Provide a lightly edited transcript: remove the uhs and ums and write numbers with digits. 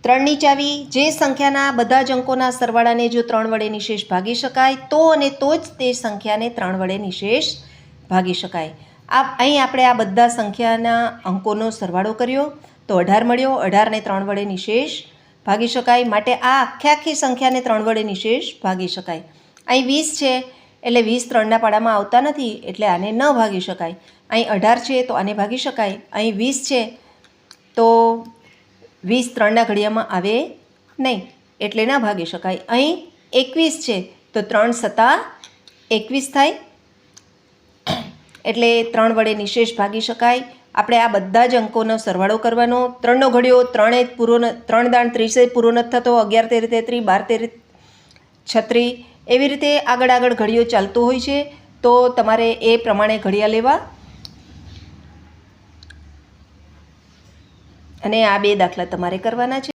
ત્રણની ચાવી, જે સંખ્યાના બધા જ અંકોના સરવાળાને જો 3 વડે નિશેષ ભાગી શકાય તો અને તો જ તે સંખ્યાને 3 વડે નિશેષ ભાગી શકાય. અહીં આપણે આ બધા સંખ્યાના અંકોનો સરવાળો કર્યો તો 18 મળ્યો. 18ને 3 વડે નિશેષ ભાગી શકાય, માટે આ આખી સંખ્યાને 3 વડે નિશેષ ભાગી શકાય. અહીં 20 છે એટલે 20 3ના પાડામાં આવતા નથી એટલે આને ન ભાગી શકાય. અહીં 18 છે તો આને ભાગી શકાય. અહીં 20 છે તો 20 3ના ઘડિયામાં આવે નહીં એટલે ના ભાગી શકાય. અહીં 21 છે તો 3 સત્તા 21 થાય એટલે 3 વડે નિશેષ ભાગી શકાય. આપણે આ બધા જ અંકોનો સરવાળો કરવાનો. 3નો ઘડિયો 3 દાણ 30 પૂરો નથી થતો. 11 13 33, 12 13 36, એવી રીતે આગળ ઘડિયો ચાલતો હોય છે. તો તમારે એ પ્રમાણે ઘડિયા લેવા અને આ 2 દાખલા તમારે કરવાના છે.